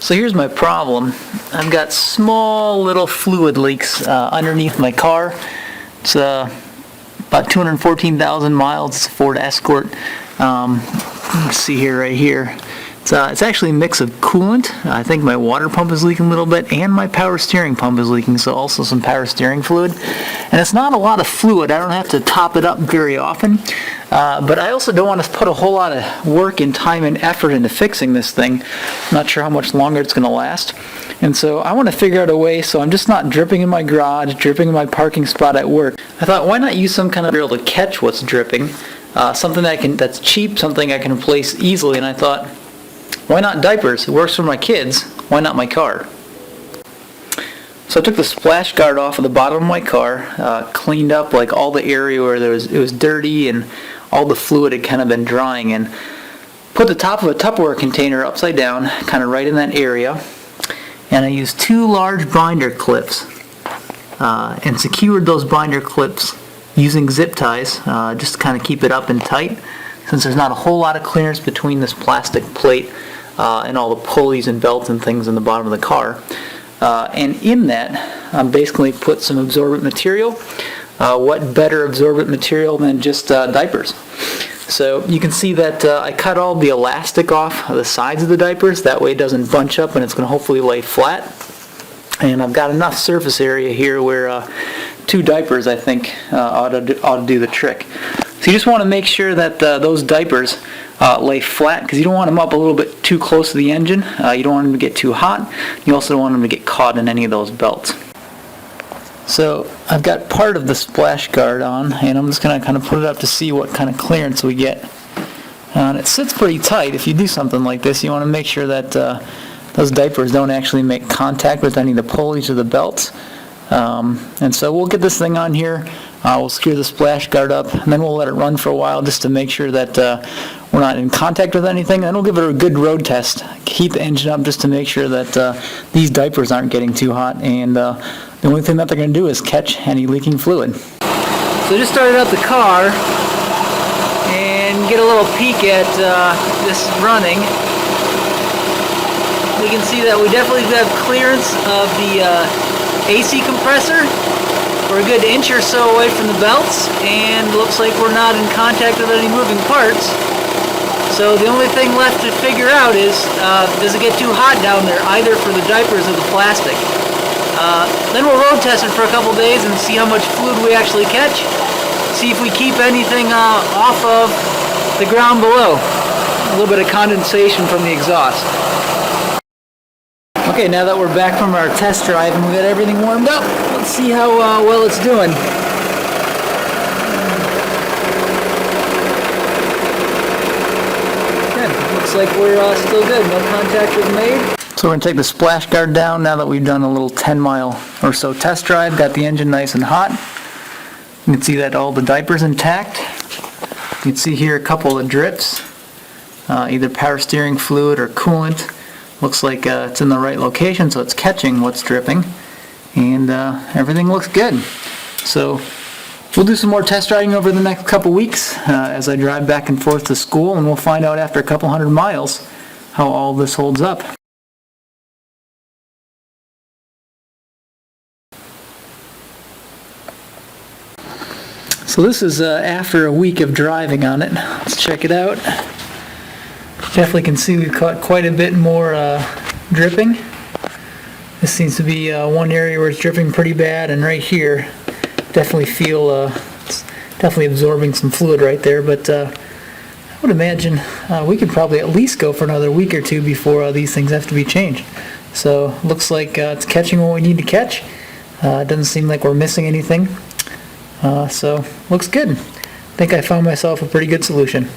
So here's my problem. I've got small little fluid leaks underneath my car. It's about 214,000 miles. It's a Ford Escort. Let's see here, right here. It's actually a mix of coolant. I think my water pump is leaking a little bit, and my power steering pump is leaking, so also some power steering fluid. And it's not a lot of fluid. I don't have to top it up very often. But I also don't want to put a whole lot of work and time and effort into fixing this thing. I'm not sure how much longer it's going to last. And so I want to figure out a way so I'm just not dripping in my garage, dripping in my parking spot at work. I thought, why not use some kind of material to catch what's dripping? Something that's cheap, something I can replace easily. And I thought, why not diapers? It works for my kids. Why not my car? So I took the splash guard off of the bottom of my car, cleaned up like all the area where it was dirty and all the fluid had kind of been drying, and put the top of a Tupperware container upside down, kind of right in that area. And I used 2 large binder clips and secured those binder clips using zip ties, just to kind of keep it up and tight, since there's not a whole lot of clearance between this plastic plate and all the pulleys and belts and things in the bottom of the car. And in that, I basically put some absorbent material. What better absorbent material than just diapers? So you can see that I cut all the elastic off the sides of the diapers. That way it doesn't bunch up and it's going to hopefully lay flat. And I've got enough surface area here where 2 diapers, I think, ought to do the trick. So you just want to make sure that those diapers lay flat, because you don't want them up a little bit too close to the engine. You don't want them to get too hot. You also don't want them to get caught in any of those belts. So I've got part of the splash guard on, and I'm just going to kind of put it up to see what kind of clearance we get. And it sits pretty tight. If you do something like this, you want to make sure that those diapers don't actually make contact with any of the pulleys or the belts. And so we'll get this thing on here. We'll screw the splash guard up, and then we'll let it run for a while just to make sure that we're not in contact with anything. Then we'll give it a good road test. Heat the engine up just to make sure that these diapers aren't getting too hot, and the only thing that they're going to do is catch any leaking fluid. So just started up the car and get a little peek at this running. We can see that we definitely have clearance of the AC compressor. We're a good inch or so away from the belts, and looks like we're not in contact with any moving parts. So the only thing left to figure out is, does it get too hot down there, either for the diapers or the plastic? Then we'll road test it for a couple days and see how much fluid we actually catch. See if we keep anything off of the ground below. A little bit of condensation from the exhaust. Okay, now that we're back from our test drive and we got everything warmed up, let's see how well it's doing. Good. Looks like we're still good. No contact was made. So we're going to take the splash guard down now that we've done a little 10-mile or so test drive. Got the engine nice and hot. You can see that all the diapers intact. You can see here a couple of drips, either power steering fluid or coolant. Looks like it's in the right location, so it's catching what's dripping, and everything looks good. So we'll do some more test driving over the next couple weeks as I drive back and forth to school, and we'll find out after a couple hundred miles how all this holds up. So this is after a week of driving on it. Let's check it out. Definitely can see we've caught quite a bit more dripping. This seems to be one area where it's dripping pretty bad, and right here definitely feel it's definitely absorbing some fluid right there, but I would imagine we could probably at least go for another week or 2 before these things have to be changed. So looks like it's catching what we need to catch. It doesn't seem like we're missing anything. So looks good. I think I found myself a pretty good solution.